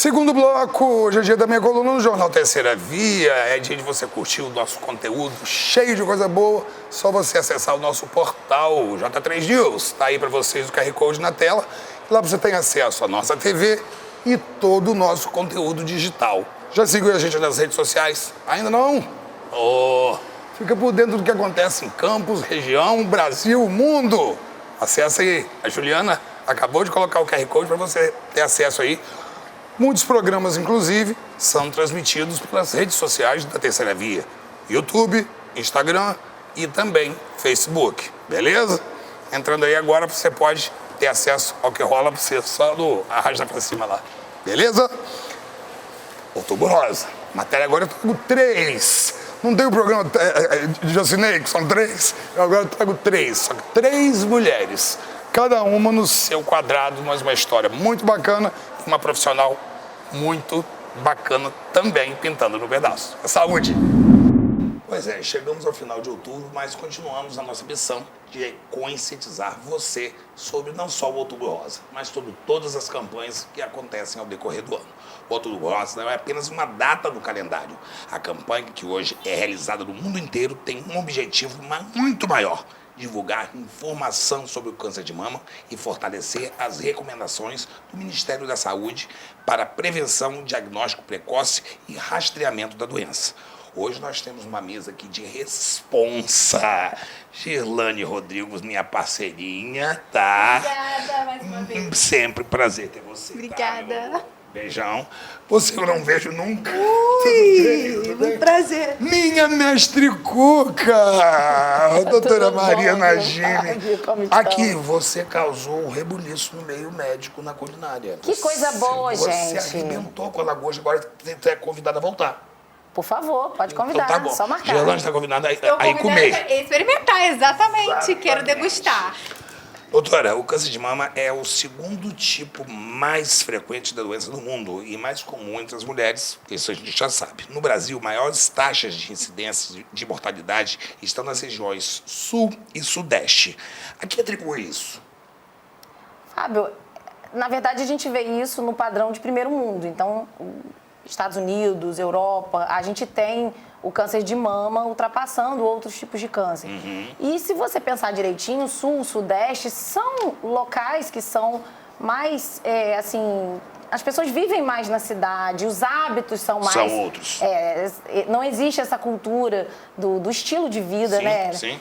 Segundo bloco, hoje é dia da minha coluna no Jornal Terceira Via. É dia de você curtir o nosso conteúdo cheio de coisa boa. Só você acessar o nosso portal J3 News. Tá aí para vocês o QR Code na tela. Lá você tem acesso à nossa TV e todo o nosso conteúdo digital. Já seguiu a gente nas redes sociais? Ainda não? Fica por dentro do que acontece em Campos, região, Brasil, mundo. Acessa aí. A Juliana acabou de colocar o QR Code para você ter acesso aí. Muitos programas, inclusive, são transmitidos pelas redes sociais da Terceira Via. YouTube, Instagram e também Facebook. Beleza? Entrando aí agora, você pode ter acesso ao que rola pra você só do arrasta pra cima lá. Beleza? Outubro Rosa. Matéria agora eu trago 3. Não tem o programa de Jocinei, que são 3. Eu agora trago 3. Só que 3 mulheres. Cada uma no seu quadrado, mas uma história muito bacana e uma profissional muito bacana também pintando no pedaço. Saúde! Pois é, chegamos ao final de outubro, mas continuamos a nossa missão de conscientizar você sobre não só o Outubro Rosa, mas sobre todas as campanhas que acontecem ao decorrer do ano. O Outubro Rosa não é apenas uma data no calendário. A campanha que hoje é realizada no mundo inteiro tem um objetivo muito maior: divulgar informação sobre o câncer de mama e fortalecer as recomendações do Ministério da Saúde para prevenção, diagnóstico precoce e rastreamento da doença. Hoje nós temos uma mesa aqui de responsa. Girlane Rodrigues, minha parceirinha, tá? Obrigada, mais uma vez. Sempre prazer ter você. Obrigada. Tá, beijão. Você eu não vejo nunca. Ui, prazer. Minha mestre Cuca, a doutora Maria Nagini. Aqui você causou um rebuliço no meio médico na culinária. Que coisa boa, gente. gente. Você arrebentou com a lagosta, agora você é convidada a voltar. Por favor, pode convidar, Então tá bom. só marcar. Gerlane está convidada Estou a ir comer. convidada a experimentar, exatamente. Quero degustar. Doutora, o câncer de mama é o segundo tipo mais frequente da doença no mundo e mais comum entre as mulheres, isso a gente já sabe. No Brasil, maiores taxas de incidência de mortalidade estão nas regiões Sul e Sudeste. A que atribui isso? Fábio, na verdade a gente vê isso no padrão de primeiro mundo. Então, Estados Unidos, Europa, a gente tem o câncer de mama ultrapassando outros tipos de câncer. E se você pensar direitinho, Sul, Sudeste são locais que são mais, assim, as pessoas vivem mais na cidade, os hábitos são mais... São outros. Não existe essa cultura do estilo de vida, sim, né? Sim.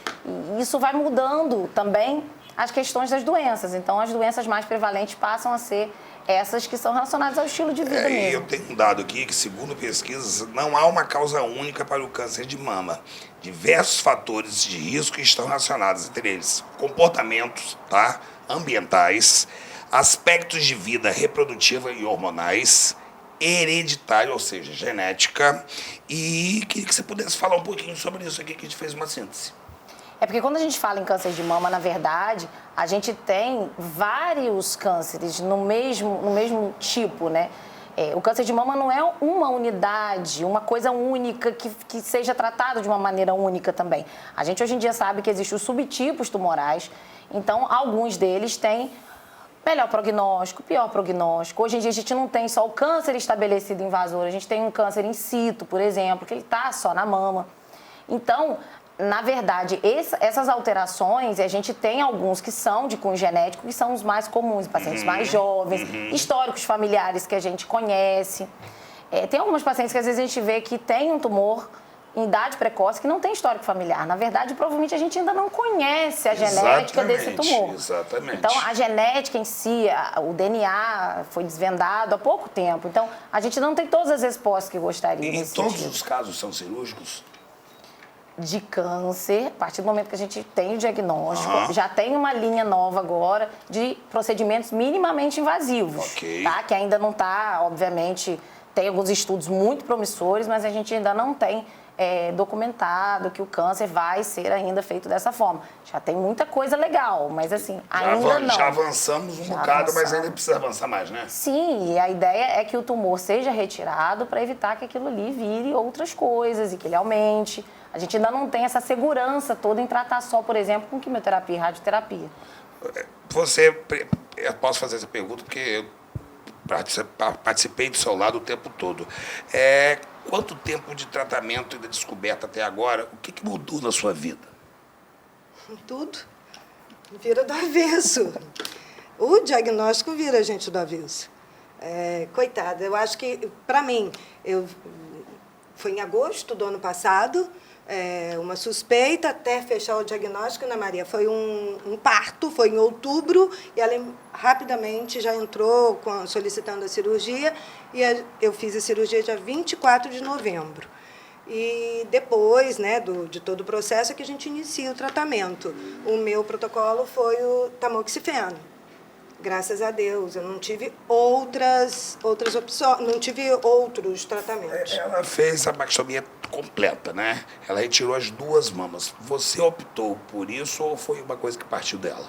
E isso vai mudando também as questões das doenças. Então, as doenças mais prevalentes passam a ser essas que são relacionadas ao estilo de vida mesmo. Eu tenho um dado aqui que, segundo pesquisas, não há uma causa única para o câncer de mama. Diversos fatores de risco estão relacionados entre eles: comportamentos, tá? Ambientais, aspectos de vida reprodutiva e hormonais, hereditário, ou seja, genética. E queria que você pudesse falar um pouquinho sobre isso aqui, que a gente fez uma síntese. É porque quando a gente fala em câncer de mama, na verdade, a gente tem vários cânceres no mesmo tipo, né? O câncer de mama não é uma unidade, uma coisa única que seja tratado de uma maneira única também. A gente hoje em dia sabe que existem os subtipos tumorais, então alguns deles têm melhor prognóstico, pior prognóstico. Hoje em dia a gente não tem só o câncer estabelecido invasor, a gente tem um câncer in situ, por exemplo, que ele está só na mama. Então, na verdade, essas alterações, a gente tem alguns que são de cunho genético, que são os mais comuns, pacientes mais jovens, históricos familiares que a gente conhece. Tem algumas pacientes que às vezes a gente vê que tem um tumor em idade precoce que não tem histórico familiar. Na verdade, provavelmente a gente ainda não conhece a genética desse tumor. Exatamente. Então, a genética em si, o DNA foi desvendado há pouco tempo. Então, a gente não tem todas as respostas que gostaria. E todos os casos são cirúrgicos? De câncer, a partir do momento que a gente tem o diagnóstico, já tem uma linha nova agora de procedimentos minimamente invasivos, tá? Que ainda não está, obviamente, tem alguns estudos muito promissores, mas a gente ainda não tem documentado que o câncer vai ser ainda feito dessa forma. Já tem muita coisa legal, mas assim, ainda não. Já avançamos um bocado, mas ainda precisa avançar mais, né? Sim, e a ideia é que o tumor seja retirado para evitar que aquilo ali vire outras coisas e que ele aumente. A gente ainda não tem essa segurança toda em tratar só, por exemplo, com quimioterapia e radioterapia. Eu posso fazer essa pergunta porque participei do seu lado o tempo todo. Quanto tempo de tratamento e de descoberta até agora? O que mudou na sua vida? Tudo. Vira do avesso. O diagnóstico vira a gente do avesso. Coitada, eu acho que, para mim, foi em agosto do ano passado, uma suspeita até fechar o diagnóstico, Ana Maria. Foi um parto, foi em outubro, e ela rapidamente já entrou solicitando a cirurgia, e eu fiz a cirurgia dia 24 de novembro. E depois, né, de todo o processo, é que a gente inicia o tratamento. O meu protocolo foi o tamoxifeno. Graças a Deus, eu não tive outras opções, não tive outros tratamentos. Ela fez a mastectomia completa, né? Ela retirou as 2 mamas. Você optou por isso ou foi uma coisa que partiu dela?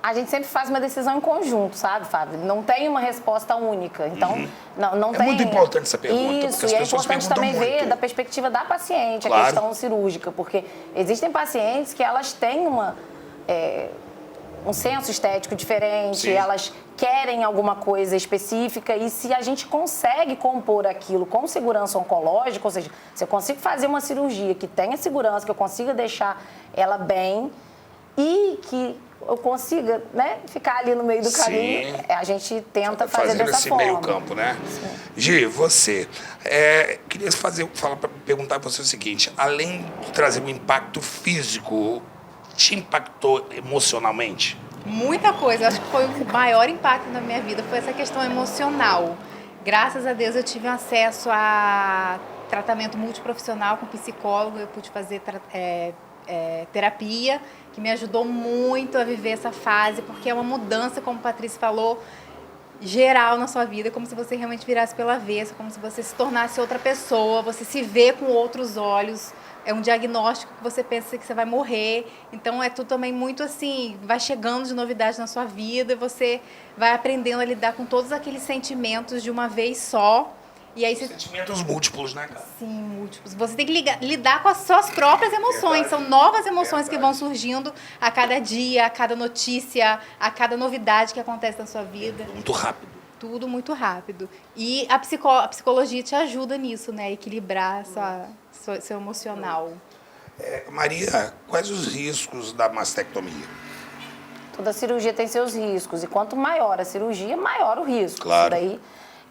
A gente sempre faz uma decisão em conjunto, sabe, Fábio? Não tem uma resposta única. Então, não tem... É muito importante essa pergunta, Isso, porque as e é pessoas importante perguntam também ver muito. da perspectiva da paciente, Claro. a questão cirúrgica, porque existem pacientes que elas têm um senso estético diferente, Sim. elas querem alguma coisa específica, e se a gente consegue compor aquilo com segurança oncológica, ou seja, se eu consigo fazer uma cirurgia que tenha segurança, que eu consiga deixar ela bem e que eu consiga, né, ficar ali no meio do caminho, a gente tenta fazer dessa esse forma. meio campo, né? Sim. Gi, você, queria perguntar para você o seguinte, além de trazer um impacto físico, te impactou emocionalmente? Muita coisa. Eu acho que foi o maior impacto na minha vida, foi essa questão emocional. Graças a Deus eu tive acesso a tratamento multiprofissional com psicólogo, eu pude fazer terapia, que me ajudou muito a viver essa fase, porque é uma mudança, como a Patrícia falou, geral na sua vida, como se você realmente virasse pelo avesso, como se você se tornasse outra pessoa, você se vê com outros olhos. É um diagnóstico que você pensa que você vai morrer. Então, é tudo também muito assim, vai chegando de novidade na sua vida, você vai aprendendo a lidar com todos aqueles sentimentos de uma vez só. E aí Sentimentos múltiplos, né, cara? Sim, múltiplos. Você tem que lidar com as suas próprias emoções. São novas emoções que vão surgindo a cada dia, a cada notícia, a cada novidade que acontece na sua vida. Muito rápido. Tudo muito rápido. E a psicologia te ajuda nisso, né? Equilibrar seu emocional. Maria, quais os riscos da mastectomia? Toda cirurgia tem seus riscos, e quanto maior a cirurgia, maior o risco. Claro. Isso daí,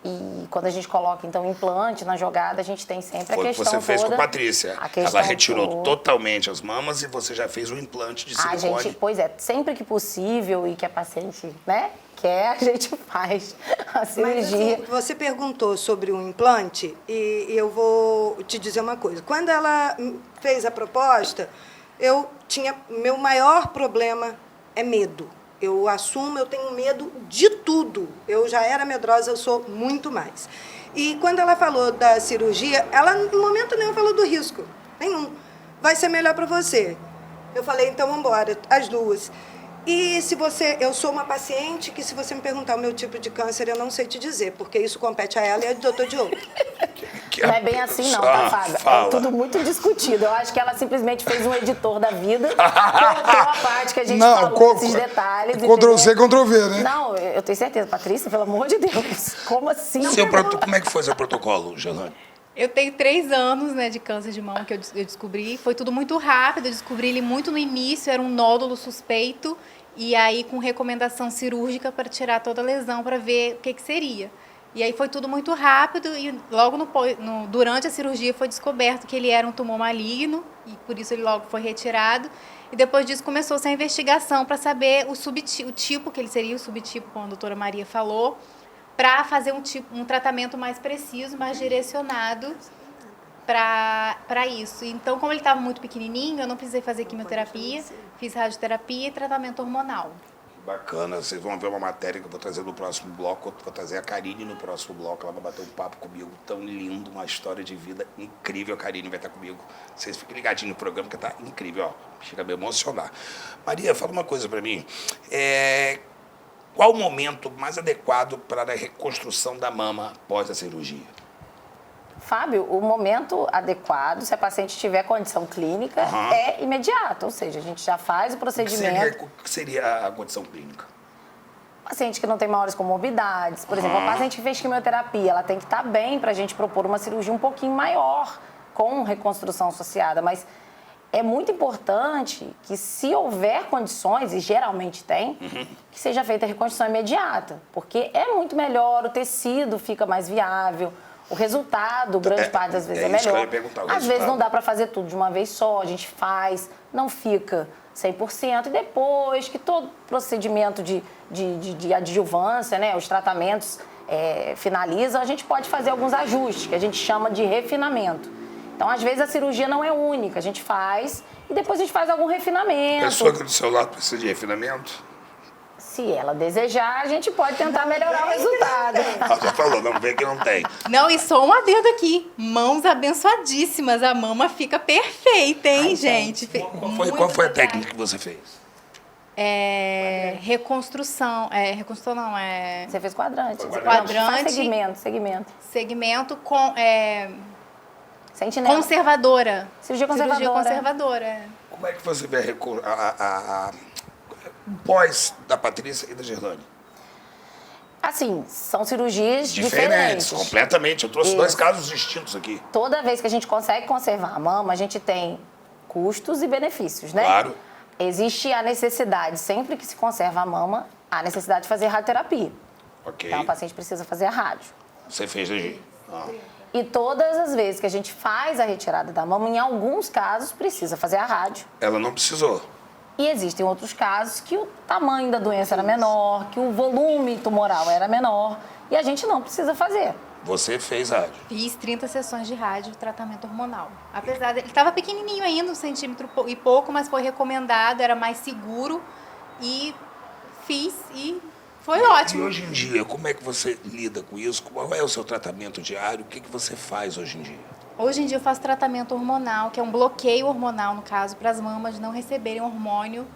e quando a gente coloca, então, implante na jogada, a gente tem sempre Foi a o que questão você fez toda, com a Patrícia. a questão Ela retirou toda. totalmente as mamas e você já fez um implante de silicone. Pois é, sempre que possível e que a paciente, né, quer, a gente faz a cirurgia. Mas, assim, você perguntou sobre o implante e eu vou te dizer uma coisa. Quando ela fez a proposta, meu maior problema é medo. Eu assumo, eu tenho medo de tudo. Eu já era medrosa, eu sou muito mais. E quando ela falou da cirurgia, ela em momento nenhum falou do risco. Nenhum. Vai ser melhor para você. Eu falei, então vamos embora, as 2. E eu sou uma paciente que, se você me perguntar o meu tipo de câncer, eu não sei te dizer, porque isso compete a ela e ao doutor Diogo. Não é bem assim não, tá, Fábio? É tudo muito discutido. Eu acho que ela simplesmente fez um editor da vida, colocou a parte que a gente falou, esses detalhes. Ctrl-C, Ctrl-V, né? Não, eu tenho certeza. Patrícia, pelo amor de Deus, como assim? Como é que foi seu protocolo, Gelane? Eu tenho 3 anos, né, de câncer de mama que eu descobri. Foi tudo muito rápido, eu descobri ele muito no início, era um nódulo suspeito. E aí, com recomendação cirúrgica para tirar toda a lesão, para ver o que seria. E aí foi tudo muito rápido e logo durante a cirurgia foi descoberto que ele era um tumor maligno e por isso ele logo foi retirado. E depois disso começou-se a investigação para saber o tipo que ele seria, o subtipo, como a doutora Maria falou, para fazer um tratamento mais preciso, mais direcionado para isso. Então, como ele estava muito pequenininho, eu não precisei fazer quimioterapia, fiz radioterapia e tratamento hormonal. Bacana, vocês vão ver uma matéria que eu vou trazer no próximo bloco, vou trazer a Karine no próximo bloco, ela vai bater um papo comigo, tão lindo, uma história de vida incrível, a Karine vai estar comigo, vocês fiquem ligadinhos no programa que tá incrível, ó, chega a me emocionar. Maria, fala uma coisa para mim, qual o momento mais adequado para a reconstrução da mama após a cirurgia? Fábio, o momento adequado, se a paciente tiver condição clínica, é imediato. Ou seja, a gente já faz o procedimento. O que seria a condição clínica? paciente que não tem maiores comorbidades. Por exemplo, a paciente que fez quimioterapia, ela tem que estar bem para a gente propor uma cirurgia um pouquinho maior, com reconstrução associada. Mas é muito importante que, se houver condições, e geralmente tem, que seja feita a reconstrução imediata. Porque é muito melhor, o tecido fica mais viável, o resultado, grande parte das vezes, é isso que eu melhor. ia perguntar, o Às vezes resultado. não dá para fazer tudo de uma vez só, a gente faz, não fica 100%. E depois que todo procedimento de adjuvância, né, os tratamentos finalizam, a gente pode fazer alguns ajustes, que a gente chama de refinamento. Então, às vezes, a cirurgia não é única, a gente faz e depois a gente faz algum A refinamento. pessoa que do seu lado precisa de refinamento? Se ela desejar, a gente pode tentar melhorar o resultado. Ela já falou, não vê que não tem. Não, e só um adendo aqui. Mãos abençoadíssimas. A mama fica perfeita, hein, Ai, gente? Qual foi a técnica que você fez? Reconstrução. Reconstrução não, Você fez quadrante. Quadrante. Faz segmento. segmento com Sentinela. conservadora. Cirurgia conservadora. Cirurgia conservadora. Como é que você vê o pós da Patrícia e da Gerlane? Assim, são cirurgias Diferentes, diferentes. completamente. Eu trouxe Isso. 2 casos distintos aqui. Toda vez que a gente consegue conservar a mama, a gente tem custos e benefícios, né? Claro. Existe a necessidade, sempre que se conserva a mama, a necessidade de fazer radioterapia. Ok. Então, o paciente precisa fazer a rádio. Você fez aí. E todas as vezes que a gente faz a retirada da mama, em alguns casos, precisa fazer a rádio. Ela não precisou. E existem outros casos que o tamanho da doença era menor, que o volume tumoral era menor, e a gente não precisa fazer. Você fez rádio. Fiz 30 sessões de rádio tratamento hormonal. Apesar dele, ele estava pequenininho ainda, 1 centímetro e pouco, mas foi recomendado, era mais seguro e fiz e foi E ótimo. hoje em dia, como é que você lida com isso? Qual é o seu tratamento diário? O que você faz hoje em dia? Hoje em dia eu faço tratamento hormonal, que é um bloqueio hormonal, no caso, para as mamas não receberem hormônio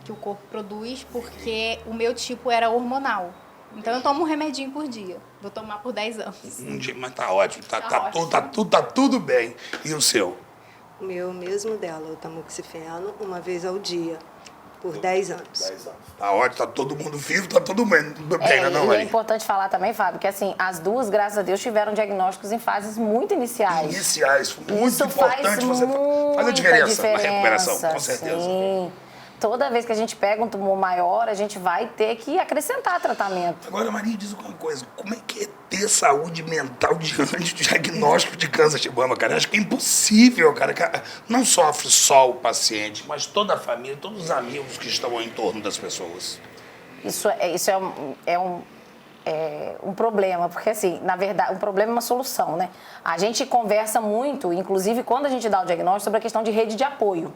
que o corpo produz, porque o meu tipo era hormonal. Então eu tomo um remedinho por dia. Vou tomar por 10 anos. Um dia, mas tá ótimo. Tá ótimo. tudo bem. E o seu? O meu mesmo dela, o tamoxifeno, uma vez ao dia, por 10 anos. 10 anos. Tá ótimo, tá todo mundo vivo, tá tudo bem, E não, é Maria? importante falar também, Fábio, que assim, as duas, graças a Deus, tiveram diagnósticos em fases muito iniciais. Iniciais, muito Isso importante você faz a diferença na recuperação, com certeza. Sim. Toda vez que a gente pega um tumor maior, a gente vai ter que acrescentar tratamento. Agora, Maria, diz uma coisa, como é que é ter saúde mental diante do diagnóstico de câncer de mama, cara? Acho que é impossível, cara. Não sofre só o paciente, mas toda a família, todos os amigos que estão ao entorno das pessoas. Isso é um problema, porque assim, na verdade, um problema é uma solução, né? A gente conversa muito, inclusive quando a gente dá o diagnóstico, sobre a questão de rede de apoio.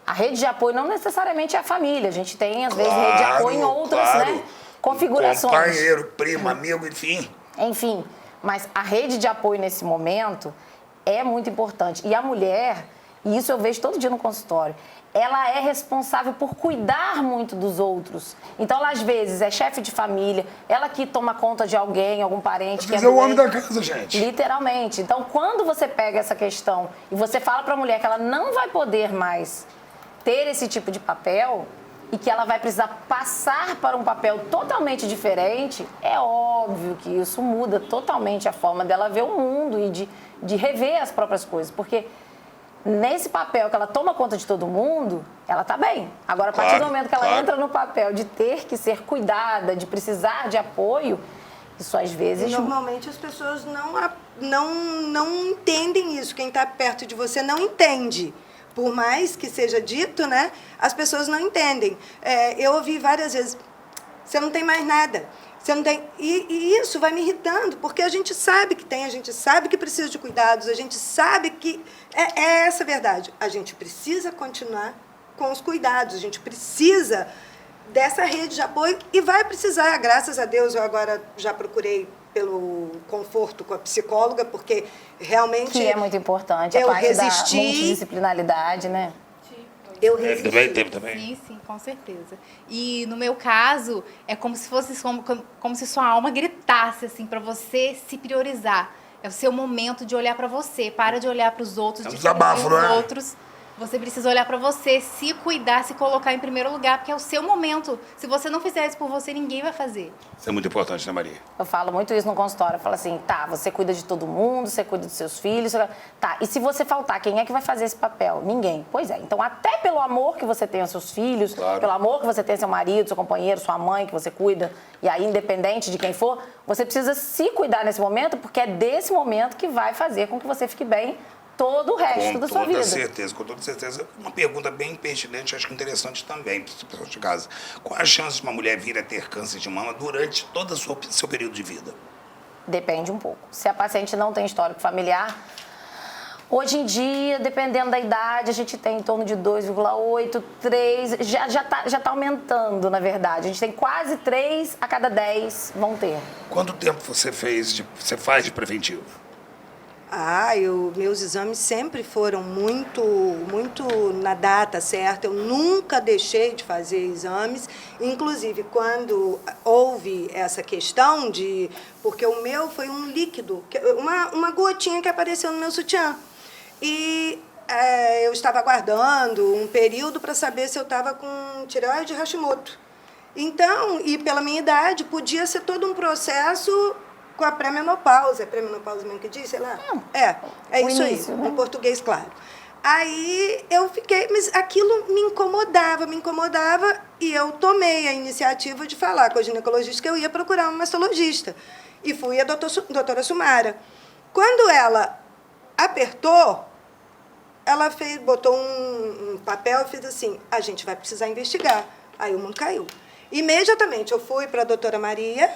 A rede de apoio não necessariamente é a família, a gente tem, às vezes, rede de apoio em outras, né, configurações. Companheiro, primo, amigo, enfim. Enfim, mas a rede de apoio nesse momento é muito importante. E a mulher, e isso eu vejo todo dia no consultório, ela é responsável por cuidar muito dos outros. Então, ela, às vezes, é chefe de família, ela que toma conta de alguém, algum parente que Mas é o homem doente. da casa, gente. Literalmente. Então, quando você pega essa questão e você fala para a mulher que ela não vai poder mais ter esse tipo de papel e que ela vai precisar passar para um papel totalmente diferente, é óbvio que isso muda totalmente a forma dela ver o mundo e de rever as próprias coisas. Porque nesse papel que ela toma conta de todo mundo, ela tá bem. Agora, a partir do momento que ela entra no papel de ter que ser cuidada, de precisar de apoio, isso às vezes... E normalmente as pessoas não entendem isso. Quem está perto de você não entende. Por mais que seja dito, né, as pessoas não entendem. Eu ouvi várias vezes, você não tem mais nada. Você não tem... E isso vai me irritando, porque a gente sabe que tem, a gente sabe que precisa de cuidados, a gente sabe que... É essa a verdade. A gente precisa continuar com os cuidados, a gente precisa dessa rede de apoio e vai precisar. Graças a Deus, eu agora já procurei pelo conforto com a psicóloga, porque realmente... Que é muito importante, a parte da multidisciplinaridade, né? Eu resisti. Teve também. Sim, com certeza. E no meu caso, é como se fosse como se sua alma gritasse assim para você se priorizar. É o seu momento de olhar para você, para de olhar para os outros, É um de desabafo, querer não é? os outros. Você precisa olhar para você, se cuidar, se colocar em primeiro lugar, porque é o seu momento. Se você não fizer isso por você, ninguém vai fazer. Isso é muito importante, né, Maria? Eu falo muito isso no consultório. Eu falo assim, tá, você cuida de todo mundo, você cuida dos seus filhos. Tá, e se você faltar, quem é que vai fazer esse papel? Ninguém. Pois é. Então, até pelo amor que você tem aos seus filhos, claro, pelo amor que você tem ao seu marido, seu companheiro, sua mãe, que você cuida, e aí, independente de quem for, você precisa se cuidar nesse momento, porque é desse momento que vai fazer com que você fique bem todo o resto da sua vida. Com toda certeza. Uma pergunta bem pertinente, acho que interessante também para as pessoas de casa. Qual a chance de uma mulher vir a ter câncer de mama durante todo o seu período de vida? Depende um pouco. Se a paciente não tem histórico familiar, hoje em dia, dependendo da idade, a gente tem em torno de 2,8, 3, já tá aumentando, na verdade. A gente tem quase 3 a cada 10 vão ter. Quanto tempo você faz de preventivo? Meus exames sempre foram muito na data certa. Eu nunca deixei de fazer exames. Inclusive, quando houve essa questão de... Porque o meu foi um líquido, uma gotinha que apareceu no meu sutiã. E eu estava aguardando um período para saber se eu estava com tireoide Hashimoto. Então, e pela minha idade, podia ser todo um processo... com a pré-menopausa. É pré-menopausa mesmo que diz, sei lá? Não. É isso início, aí, né? em português, claro. Aí eu fiquei, mas aquilo me incomodava, e eu tomei a iniciativa de falar com a ginecologista que eu ia procurar um mastologista. E fui a doutora Sumara. Quando ela apertou, ela botou um papel e fez assim, a gente vai precisar investigar. Aí o mundo caiu. Imediatamente eu fui para a doutora Maria,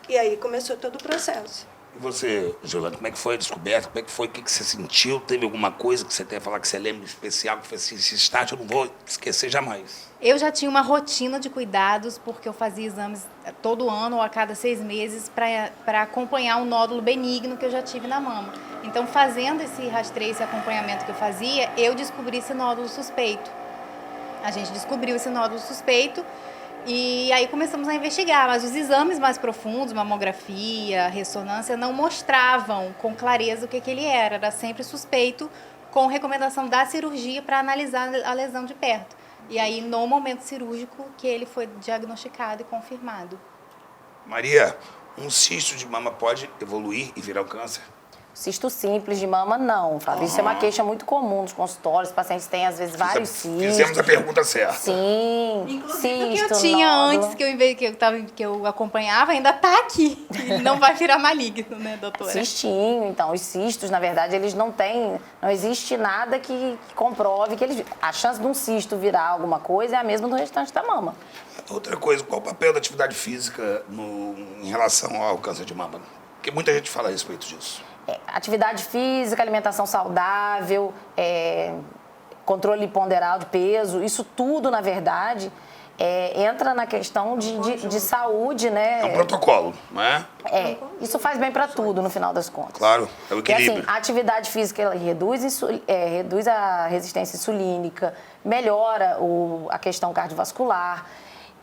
e aí começou todo o processo. E você, Giovana, como é que foi a descoberta? Como é que foi? O que você sentiu? Teve alguma coisa que você tenha falar que você lembra especial? Que foi assim, esse start eu não vou esquecer jamais. Eu já tinha uma rotina de cuidados, porque eu fazia exames todo ano ou a cada 6 meses para acompanhar um nódulo benigno que eu já tive na mama. Então, fazendo esse rastreio, esse acompanhamento que eu fazia, eu descobri esse nódulo suspeito. A gente descobriu esse nódulo suspeito e aí começamos a investigar, mas os exames mais profundos, mamografia, ressonância, não mostravam com clareza o que ele era sempre suspeito, com recomendação da cirurgia para analisar a lesão de perto. E aí, no momento cirúrgico, que ele foi diagnosticado e confirmado. Maria, um cisto de mama pode evoluir e virar um câncer? Cisto simples de mama, não, Fábio. Isso é uma queixa muito comum nos consultórios. Os pacientes têm, às vezes, vários cistos. Fizemos a pergunta certa. Sim, Inclusive, cisto, o que eu tinha nódulo. antes, que eu acompanhava, ainda está aqui. Ele não vai virar maligno, né, doutora? Cistinho, então. Os cistos, na verdade, eles não têm... Não existe nada que comprove que eles... A chance de um cisto virar alguma coisa é a mesma do restante da mama. Outra coisa, qual o papel da atividade física em relação ao câncer de mama? Porque muita gente fala a respeito disso. Atividade física, alimentação saudável, controle ponderal de peso, isso tudo, na verdade, entra na questão de saúde, né? É um protocolo, não é? Isso faz bem para tudo, no final das contas. Claro, é o Porque, equilíbrio. assim, a atividade física ela reduz a resistência insulínica, melhora a questão cardiovascular.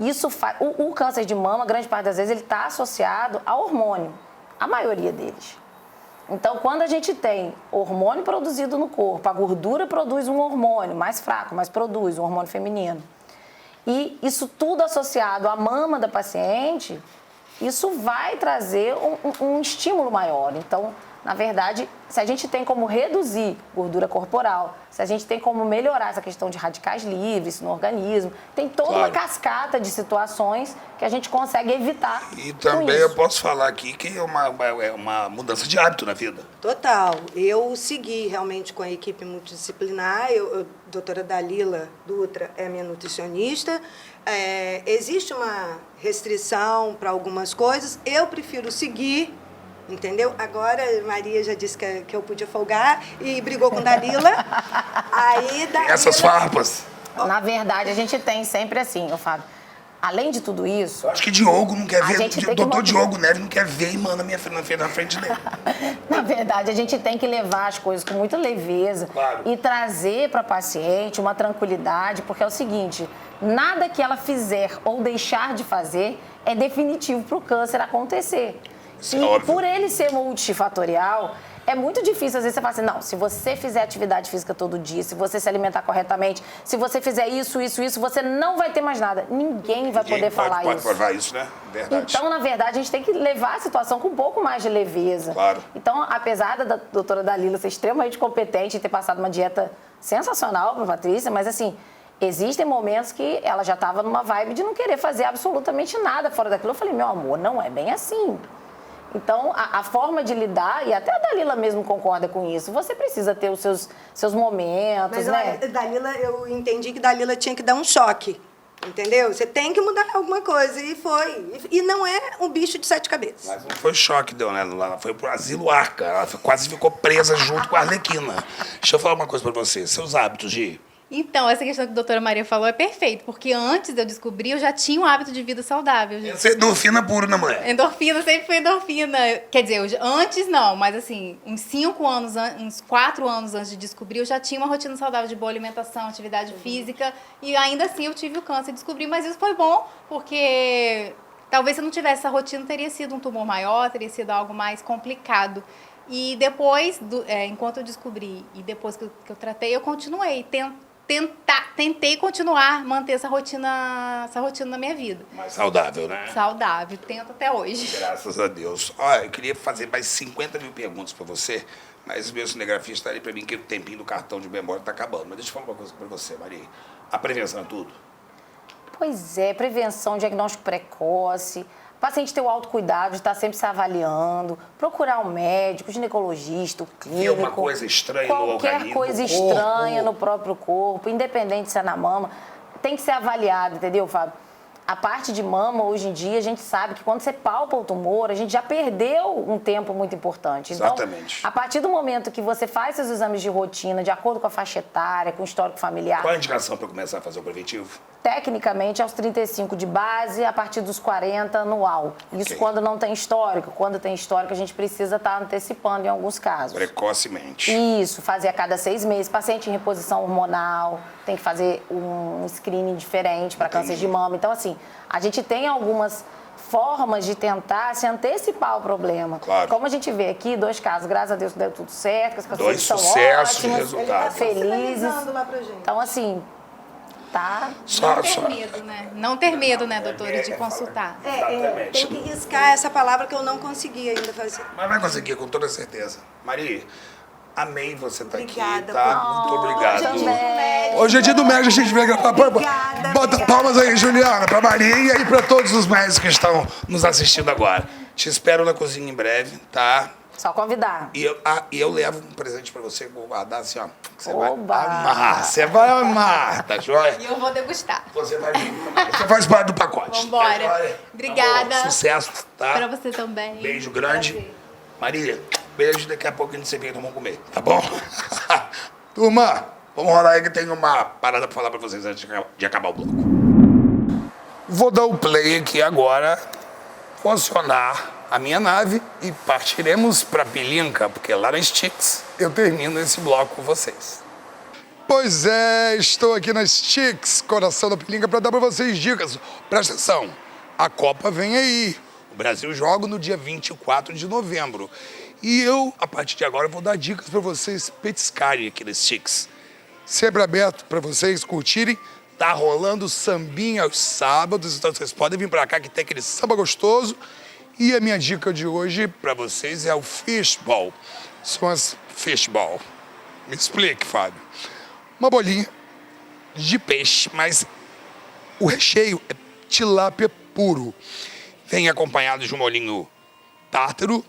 Isso o câncer de mama, grande parte das vezes, ele está associado a hormônio, a maioria deles. Então, quando a gente tem hormônio produzido no corpo, a gordura produz um hormônio mais fraco, mas produz um hormônio feminino. E isso tudo associado à mama da paciente, isso vai trazer um estímulo maior. Então, na verdade, se a gente tem como reduzir gordura corporal, se a gente tem como melhorar essa questão de radicais livres no organismo, tem toda uma cascata de situações que a gente consegue evitar. E também eu posso falar aqui que é uma mudança de hábito na vida. Total. Eu segui realmente com a equipe multidisciplinar. A doutora Dalila Dutra é minha nutricionista. Existe uma restrição para algumas coisas. Eu prefiro seguir. Entendeu? Agora, Maria já disse que eu podia folgar e brigou com Dalila. Aí, Dalila... Essas farpas. Na verdade, a gente tem sempre assim, Fábio. Além de tudo isso... Eu acho que Diogo não quer A ver... gente tem O doutor que- Diogo Neves não quer ver irmã na frente dele. Na verdade, a gente tem que levar as coisas com muita leveza Claro. e trazer para a paciente uma tranquilidade, porque é o seguinte, nada que ela fizer ou deixar de fazer é definitivo para o câncer acontecer. Isso é E óbvio. por ele ser multifatorial, é muito difícil, às vezes você fala assim, não, se você fizer atividade física todo dia, se você se alimentar corretamente, se você fizer isso, você não vai ter mais nada. Ninguém vai poder falar pode isso. provar isso, né? Verdade. Então, na verdade, a gente tem que levar a situação com um pouco mais de leveza. Claro. Então, apesar da doutora Dalila ser extremamente competente e ter passado uma dieta sensacional para a Patrícia, mas assim, existem momentos que ela já estava numa vibe de não querer fazer absolutamente nada fora daquilo. Eu falei, meu amor, não é bem assim. Então, a forma de lidar, e até a Dalila mesmo concorda com isso, você precisa ter os seus momentos, Mas né? Dalila, eu entendi que Dalila tinha que dar um choque, entendeu? Você tem que mudar alguma coisa, e foi. E não é um bicho de 7 cabeças. Mas não foi choque, deu, né? Ela foi pro asilo Arca. Ela quase ficou presa junto com a Arlequina. Deixa eu falar uma coisa pra você. Seus hábitos, Gi. Então, essa questão que a doutora Maria falou é perfeito, porque antes de eu descobrir, eu já tinha um hábito de vida saudável. Você é endorfina puro, né, mulher? Endorfina, sempre foi endorfina. Quer dizer, antes não, mas assim, uns 5 anos, uns 4 anos antes de descobrir, eu já tinha uma rotina saudável de boa alimentação, atividade física, e ainda assim eu tive o câncer e descobri, mas isso foi bom, porque talvez se eu não tivesse essa rotina, teria sido um tumor maior, teria sido algo mais complicado. E depois, enquanto eu descobri e depois que eu tratei, eu continuei, tentei continuar, manter essa rotina na minha vida. Mais saudável, né? Saudável, tento até hoje. Graças a Deus. Olha, eu queria fazer mais 50 mil perguntas pra você, mas o meu cinegrafista está ali pra mim que o tempinho do cartão de memória tá acabando. Mas deixa eu falar uma coisa pra você, Maria. A prevenção é tudo? Pois é, prevenção, diagnóstico precoce, o paciente ter o autocuidado de estar sempre se avaliando, procurar um médico, ginecologista, o clínico. Vê uma coisa estranha no qualquer organismo, coisa no estranha corpo. no próprio corpo, independente se é na mama, tem que ser avaliado, entendeu, Fábio? A parte de mama, hoje em dia, a gente sabe que quando você palpa o tumor, a gente já perdeu um tempo muito importante. Então, Exatamente. a partir do momento que você faz seus exames de rotina, de acordo com a faixa etária, com o histórico familiar, Qual a indicação para começar a fazer o preventivo? tecnicamente, aos 35 de base, a partir dos 40 anual. Isso Ok. quando não tem histórico. Quando tem histórico, a gente precisa estar antecipando em alguns casos. Precocemente. Isso, fazer a cada 6 meses. Paciente em reposição hormonal, tem que fazer um screening diferente para câncer de mama. Então, assim, a gente tem algumas formas de tentar se antecipar o problema. Claro. Como a gente vê aqui, 2 casos, graças a Deus deu tudo certo, as pacientes 2 são sucessos e ótimas, resultados. felizes. Sinalizando lá pra gente. Então, assim, tá... Não ter medo, né? Não ter medo, né, doutora, de consultar. Exatamente. Tem que riscar essa palavra que eu não consegui ainda fazer. Mas vai conseguir, com toda certeza. Maria, amei você estar aqui, Obrigada, tá? Muito obrigado. também. Hoje é dia do médico, a gente vem gravar. Obrigada, Bota palmas aí, Juliana, pra Maria e aí pra todos os médicos que estão nos assistindo agora. Te espero na cozinha em breve, tá? Só convidar. E eu levo um presente pra você, vou guardar assim, ó. Que você vai Oba! amar. Você vai amar, tá joia? E eu vou degustar. Você faz parte do pacote. Vambora. Tá joia? Obrigada. Tá bom, sucesso, tá? Pra você também. Beijo grande. Prazer. Maria, Beijo, daqui a pouco a gente se vê, então vamos comer, tá bom? Turma, vamos rolar aí que tem uma parada pra falar pra vocês antes de acabar o bloco. Vou dar o play aqui agora, vou acionar a minha nave e partiremos pra Pilinca, porque lá na Sticks eu termino esse bloco com vocês. Pois é, estou aqui na Sticks, coração da Pilinca, para dar para vocês dicas. Presta atenção, a Copa vem aí. O Brasil joga no dia 24 de novembro. E eu, a partir de agora, vou dar dicas para vocês petiscarem aqui na Sticks. Sempre aberto para vocês curtirem. Tá rolando sambinha aos sábados, então vocês podem vir para cá que tem aquele samba gostoso. E a minha dica de hoje para vocês é o fishball. São as fishball. Me explique, Fábio. Uma bolinha de peixe, mas o recheio é tilápia puro. Vem acompanhado de um molhinho tártaro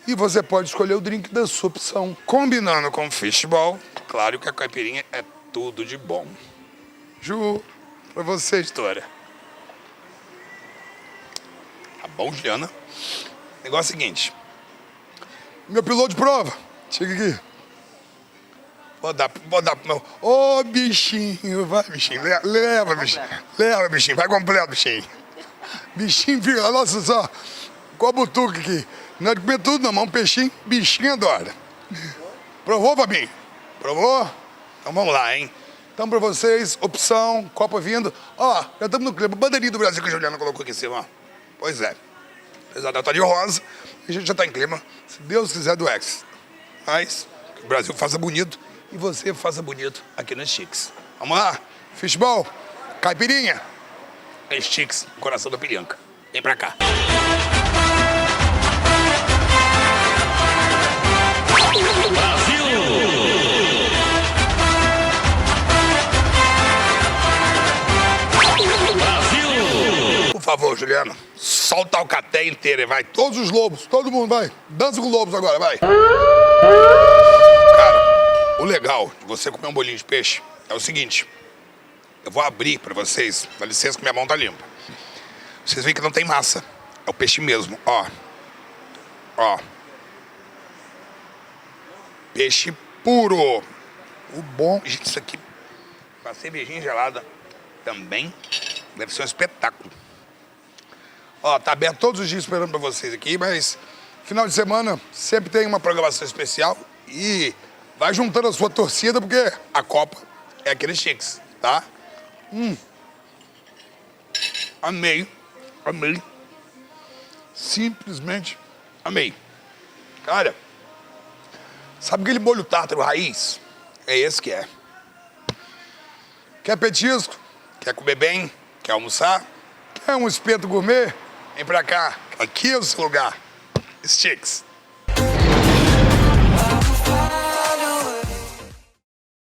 e você pode escolher o drink da sua opção. Combinando com fishball, claro que a caipirinha é tudo de bom. Ju, pra você, história. Tá bom, Juliana? O negócio é o seguinte. Meu piloto de prova, chega aqui. Vou dar pro meu... Ô, bichinho, vai, bichinho. Leva, bichinho. Leva, bichinho. Vai completo, bichinho. Bichinho, fica, nossa só. Com a butuca aqui. Não é de comer tudo, não, mas um peixinho, bichinho adora. Provou, Fabinho? Provou? Então vamos lá, hein? Então, pra vocês, opção, Copa vindo. Ó, já estamos no clima. Bandeirinha do Brasil que a Juliana colocou aqui em cima, ó. Pois é. Apesar da tá de rosa, a gente já tá em clima. Se Deus quiser, do X. Mas que o Brasil faça bonito e você faça bonito aqui nas Chiques. Vamos lá? Fishball, caipirinha. As Chiques, coração da pirinca. Vem pra cá. Por favor, Juliano, solta a alcateia inteira e vai. Todos os lobos, todo mundo, vai. Dança com lobos agora, vai. Cara, o legal de você comer um bolinho de peixe é o seguinte. Eu vou abrir pra vocês, dá licença que minha mão tá limpa. Vocês veem que não tem massa. É o peixe mesmo, ó. Ó. Peixe puro. O bom... Gente, isso aqui, com a cervejinha gelada, também deve ser um espetáculo. Ó, tá aberto todos os dias esperando pra vocês aqui, mas final de semana sempre tem uma programação especial e vai juntando a sua torcida, porque a Copa é aqueles Chiques, tá? Amei, amei. Simplesmente amei. Cara, sabe aquele molho tártaro raiz? É esse que é. Quer petisco? Quer comer bem? Quer almoçar? Quer um espeto gourmet? Vem pra cá. Aqui é o seu lugar. Chiques.